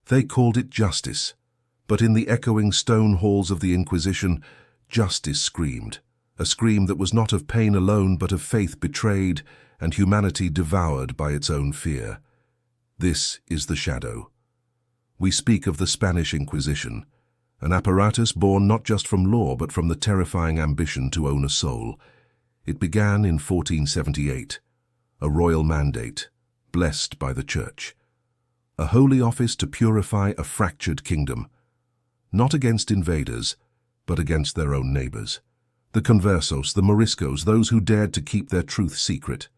They called it justice, but in the echoing stone halls of the Inquisition, justice screamed, a scream that was not of pain alone but of faith betrayed and humanity devoured by its own fear. This is the shadow. We speak of the Spanish Inquisition, an apparatus born not just from law but from the terrifying ambition to own a soul. It began in 1478, a royal mandate, blessed by the Church, a holy office to purify a fractured kingdom, not against invaders, but against their own neighbors. The conversos, the moriscos, those who dared to keep their truth secret.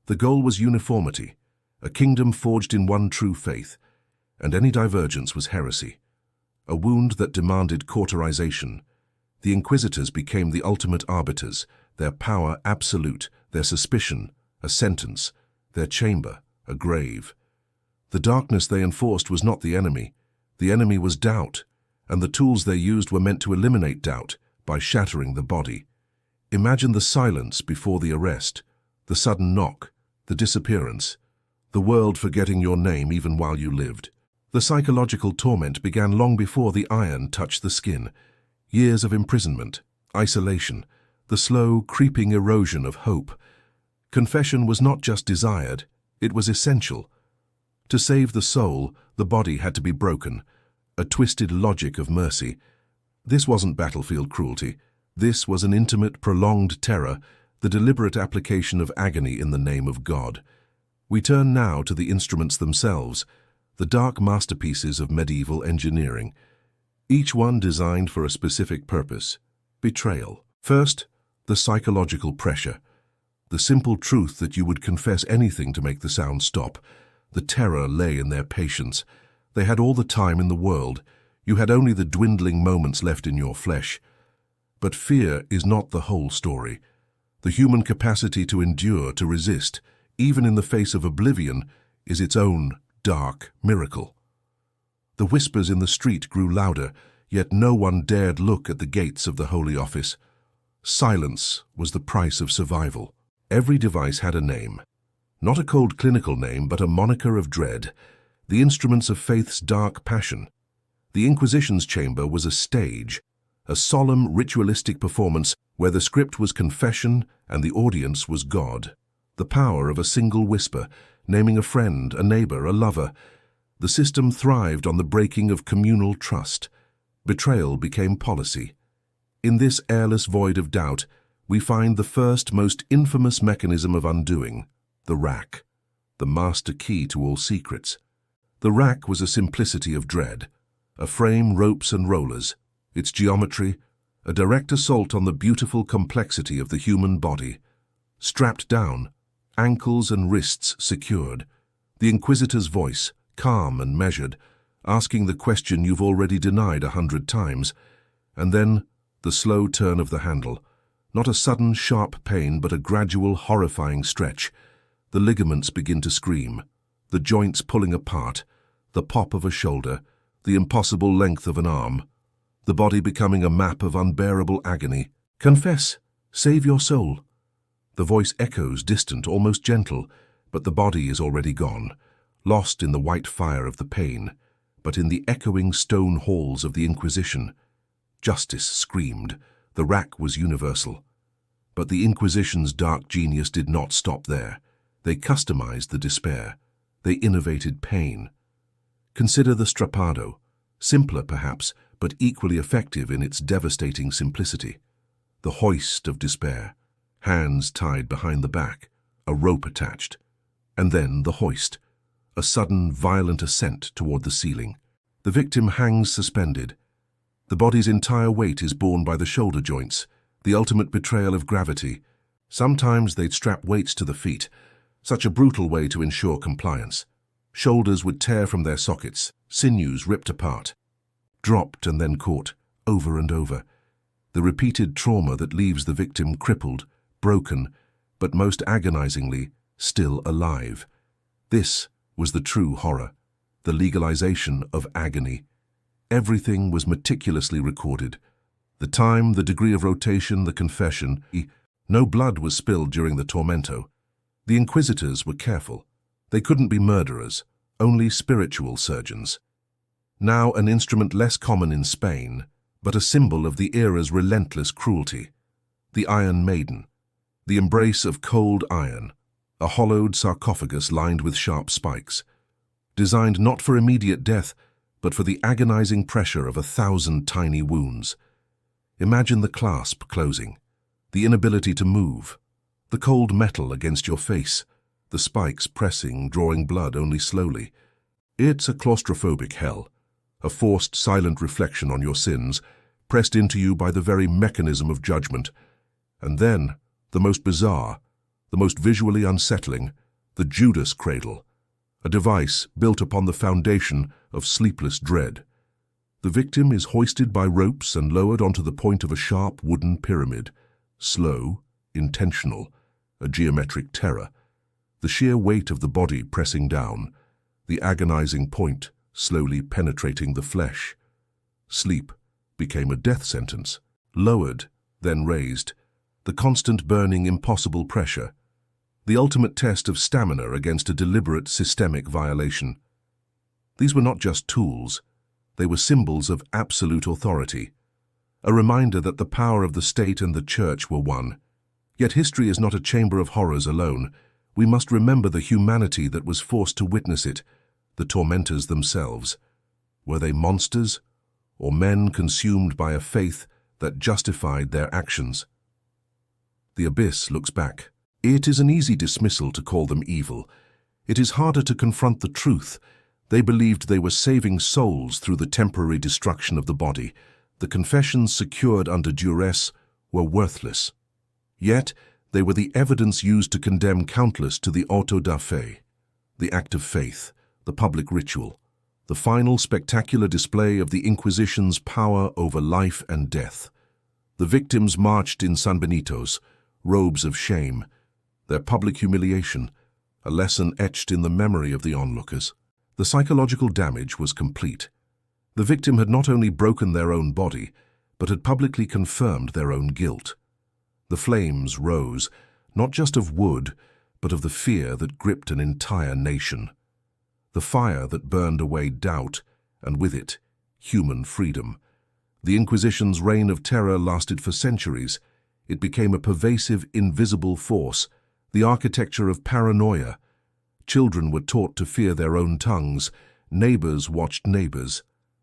The goal was uniformity, a kingdom forged in one true faith, and any divergence was heresy, a wound that demanded cauterization. The inquisitors became the ultimate arbiters, their power absolute, their suspicion a sentence, their chamber a grave. The darkness they enforced was not the enemy was doubt, and the tools they used were meant to eliminate doubt by shattering the body. Imagine the silence before the arrest, the sudden knock, the disappearance, the world forgetting your name even while you lived. The psychological torment began long before the iron touched the skin. Years of imprisonment, isolation, the slow, creeping erosion of hope. Confession was not just desired, it was essential. To save the soul, the body had to be broken, a twisted logic of mercy. This wasn't battlefield cruelty. This was an intimate, prolonged terror, the deliberate application of agony in the name of God. We turn now to the instruments themselves, the dark masterpieces of medieval engineering, each one designed for a specific purpose: betrayal. First, the psychological pressure. The simple truth that you would confess anything to make the sound stop. The terror lay in their patience. They had all the time in the world. You had only the dwindling moments left in your flesh. But fear is not the whole story. The human capacity to endure, to resist, even in the face of oblivion, is its own dark miracle. The whispers in the street grew louder, yet no one dared look at the gates of the Holy Office. Silence was the price of survival. Every device had a name. Not a cold clinical name, but a moniker of dread. The instruments of faith's dark passion. The Inquisition's chamber was a stage, a solemn ritualistic performance where the script was confession and the audience was God. The power of a single whisper, naming a friend, a neighbor, a lover. The system thrived on the breaking of communal trust. Betrayal became policy. In this airless void of doubt, we find the first, most infamous mechanism of undoing, the rack, the master key to all secrets. The rack was a simplicity of dread, a frame, ropes and rollers, its geometry, a direct assault on the beautiful complexity of the human body. Strapped down, ankles and wrists secured, the Inquisitor's voice, calm and measured, asking the question you've already denied 100 times, and then the slow turn of the handle. Not a sudden, sharp pain, but a gradual, horrifying stretch. The ligaments begin to scream, the joints pulling apart, the pop of a shoulder, the impossible length of an arm, the body becoming a map of unbearable agony. Confess, save your soul. The voice echoes, distant, almost gentle, but the body is already gone, lost in the white fire of the pain, but in the echoing stone halls of the Inquisition. Justice screamed. The rack was universal. But the Inquisition's dark genius did not stop there. They customized the despair. They innovated pain. Consider the strappado, simpler perhaps, but equally effective in its devastating simplicity. The hoist of despair, hands tied behind the back, a rope attached, and then the hoist, a sudden, violent ascent toward the ceiling. The victim hangs suspended. The body's entire weight is borne by the shoulder joints, the ultimate betrayal of gravity. Sometimes they'd strap weights to the feet, such a brutal way to ensure compliance. Shoulders would tear from their sockets, sinews ripped apart, dropped and then caught, over and over. The repeated trauma that leaves the victim crippled, broken, but most agonizingly, still alive. This was the true horror, the legalization of agony. Everything was meticulously recorded. The time, the degree of rotation, the confession. No blood was spilled during the tormento. The Inquisitors were careful. They couldn't be murderers, only spiritual surgeons. now an instrument less common in Spain, but a symbol of the era's relentless cruelty. The Iron Maiden, the embrace of cold iron, a hollowed sarcophagus lined with sharp spikes, designed not for immediate death, but for the agonizing pressure of 1,000 tiny wounds. Imagine the clasp closing, the inability to move, the cold metal against your face, the spikes pressing, drawing blood only slowly. It's a claustrophobic hell, a forced silent reflection on your sins, pressed into you by the very mechanism of judgment. And then, the most bizarre, the most visually unsettling, the Judas cradle, a device built upon the foundation of sleepless dread. The victim is hoisted by ropes and lowered onto the point of a sharp wooden pyramid, slow, intentional, a geometric terror, the sheer weight of the body pressing down, the agonizing point slowly penetrating the flesh. Sleep became a death sentence, lowered, then raised, the constant burning impossible pressure, the ultimate test of stamina against a deliberate systemic violation. These were not just tools, they were symbols of absolute authority, a reminder that the power of the state and the church were one. Yet history is not a chamber of horrors alone. We must remember the humanity that was forced to witness it, the tormentors themselves. Were they monsters, or men consumed by a faith that justified their actions? The abyss looks back. It is an easy dismissal to call them evil. It is harder to confront the truth. They believed they were saving souls through the temporary destruction of the body. The confessions secured under duress were worthless. Yet, they were the evidence used to condemn countless to the auto da fe, the act of faith, the public ritual, the final spectacular display of the Inquisition's power over life and death. The victims marched in San Benitos, robes of shame, their public humiliation, a lesson etched in the memory of the onlookers. The psychological damage was complete. The victim had not only broken their own body, but had publicly confirmed their own guilt. The flames rose, not just of wood, but of the fear that gripped an entire nation. The fire that burned away doubt, and with it, human freedom. The Inquisition's reign of terror lasted for centuries. It became a pervasive, invisible force, the architecture of paranoia. Children were taught to fear their own tongues. Neighbors watched neighbors.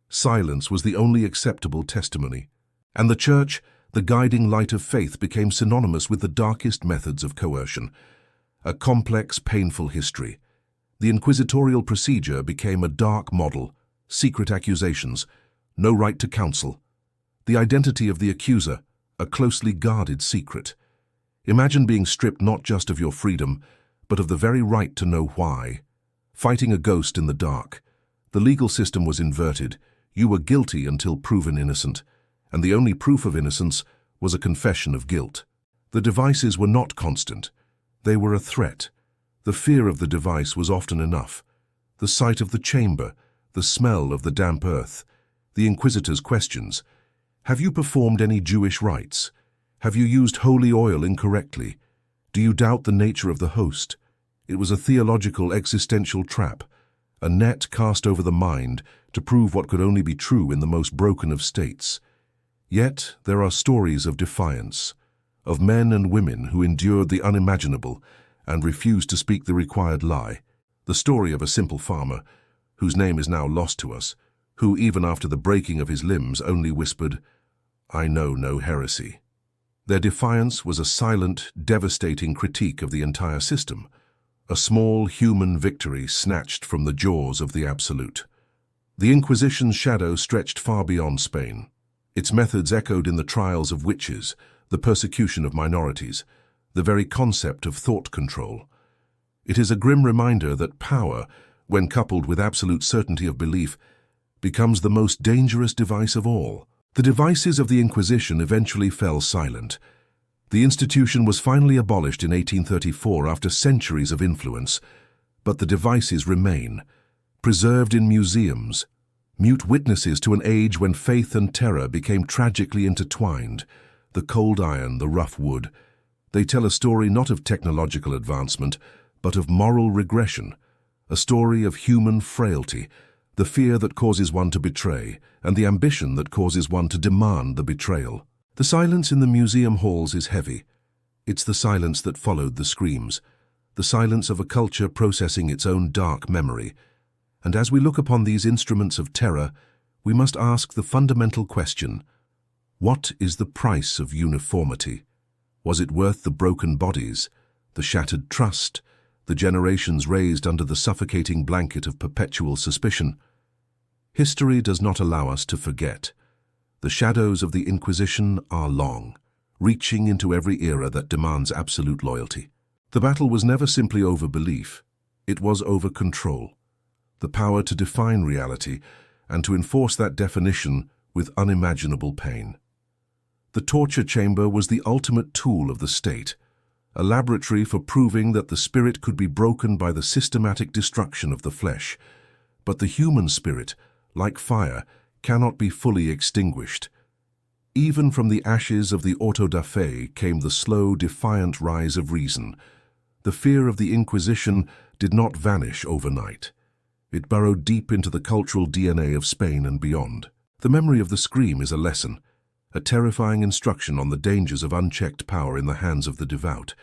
Silence was the only acceptable testimony. And the church, the guiding light of faith, became synonymous with the darkest methods of coercion. A complex, painful history. The inquisitorial procedure became a dark model, secret accusations, no right to counsel. The identity of the accuser, a closely guarded secret. Imagine being stripped not just of your freedom, but of the very right to know why. Fighting a ghost in the dark. The legal system was inverted. You were guilty until proven innocent, and the only proof of innocence was a confession of guilt. The devices were not constant. They were a threat. The fear of the device was often enough. The sight of the chamber, the smell of the damp earth, the inquisitor's questions. Have you performed any Jewish rites? Have you used holy oil incorrectly? Do you doubt the nature of the host? It was a theological existential trap, a net cast over the mind to prove what could only be true in the most broken of states. Yet there are stories of defiance, of men and women who endured the unimaginable and refused to speak the required lie. The story of a simple farmer, whose name is now lost to us, who even after the breaking of his limbs only whispered, "I know no heresy." Their defiance was a silent, devastating critique of the entire system, a small human victory snatched from the jaws of the absolute. The Inquisition's shadow stretched far beyond Spain. Its methods echoed in the trials of witches, the persecution of minorities, the very concept of thought control. It is a grim reminder that power, when coupled with absolute certainty of belief, becomes the most dangerous device of all. The devices of the Inquisition eventually fell silent. The institution was finally abolished in 1834 after centuries of influence, but the devices remain, preserved in museums, mute witnesses to an age when faith and terror became tragically intertwined. The cold iron, the rough wood. They tell a story not of technological advancement, but of moral regression, a story of human frailty, the fear that causes one to betray, and the ambition that causes one to demand the betrayal. The silence in the museum halls is heavy. It's the silence that followed the screams, the silence of a culture processing its own dark memory. And as we look upon these instruments of terror, we must ask the fundamental question: what is the price of uniformity? Was it worth the broken bodies, the shattered trust, the generations raised under the suffocating blanket of perpetual suspicion? History does not allow us to forget. The shadows of the Inquisition are long, reaching into every era that demands absolute loyalty. The battle was never simply over belief. It was over control, the power to define reality and to enforce that definition with unimaginable pain. The torture chamber was the ultimate tool of the state, a laboratory for proving that the spirit could be broken by the systematic destruction of the flesh. But the human spirit, like fire, cannot be fully extinguished. Even from the ashes of the orthodoxy came the slow, defiant rise of reason. The fear of the Inquisition did not vanish overnight. It burrowed deep into the cultural DNA of Spain and beyond. The memory of the scream is a lesson, a terrifying instruction on the dangers of unchecked power in the hands of the devout.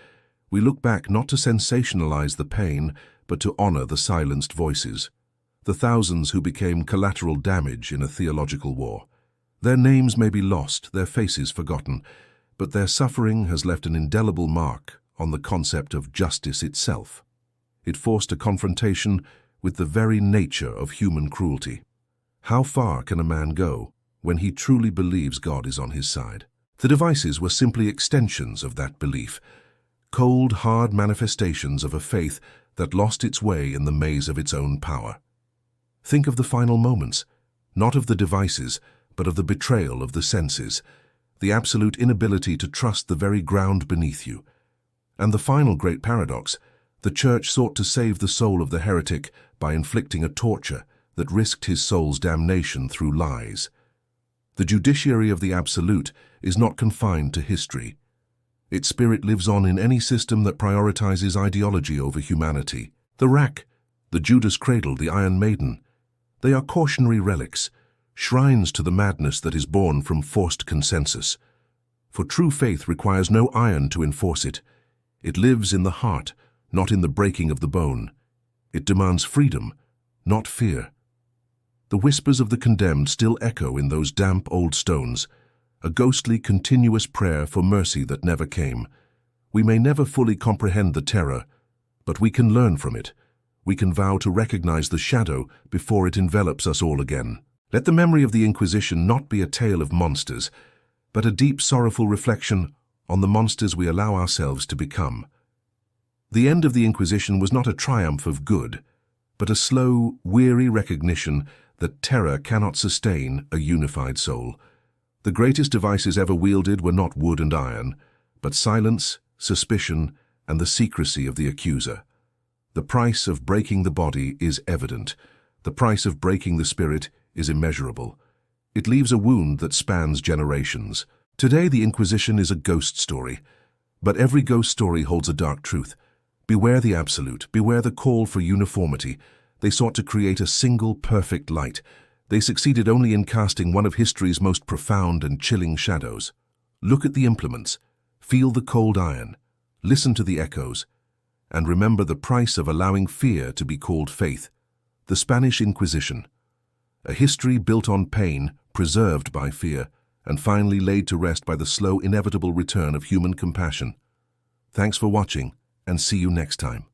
We look back not to sensationalize the pain, but to honor the silenced voices, the thousands who became collateral damage in a theological war. Their names may be lost, their faces forgotten, but their suffering has left an indelible mark on the concept of justice itself. It forced a confrontation with the very nature of human cruelty. How far can a man go when he truly believes God is on his side? The devices were simply extensions of that belief, cold, hard manifestations of a faith that lost its way in the maze of its own power. Think of the final moments, not of the devices, but of the betrayal of the senses, the absolute inability to trust the very ground beneath you. And the final great paradox: the Church sought to save the soul of the heretic by inflicting a torture that risked his soul's damnation through lies. The judiciary of the absolute is not confined to history. Its spirit lives on in any system that prioritizes ideology over humanity. The rack, the Judas cradle, the Iron Maiden, they are cautionary relics, shrines to the madness that is born from forced consensus. For true faith requires no iron to enforce it. It lives in the heart, not in the breaking of the bone. It demands freedom, not fear. The whispers of the condemned still echo in those damp old stones, a ghostly, continuous prayer for mercy that never came. We may never fully comprehend the terror, but we can learn from it. We can vow to recognize the shadow before it envelops us all again. Let the memory of the Inquisition not be a tale of monsters, but a deep, sorrowful reflection on the monsters we allow ourselves to become. The end of the Inquisition was not a triumph of good, but a slow, weary recognition that terror cannot sustain a unified soul. The greatest devices ever wielded were not wood and iron, but silence, suspicion, and the secrecy of the accuser. The price of breaking the body is evident. The price of breaking the spirit is immeasurable. It leaves a wound that spans generations. Today, the Inquisition is a ghost story, but every ghost story holds a dark truth. Beware the absolute, beware the call for uniformity. They sought to create a single perfect light. They succeeded only in casting one of history's most profound and chilling shadows. Look at the implements, feel the cold iron, listen to the echoes, and remember the price of allowing fear to be called faith. The Spanish Inquisition, a history built on pain, preserved by fear, and finally laid to rest by the slow, inevitable return of human compassion. Thanks for watching, and see you next time.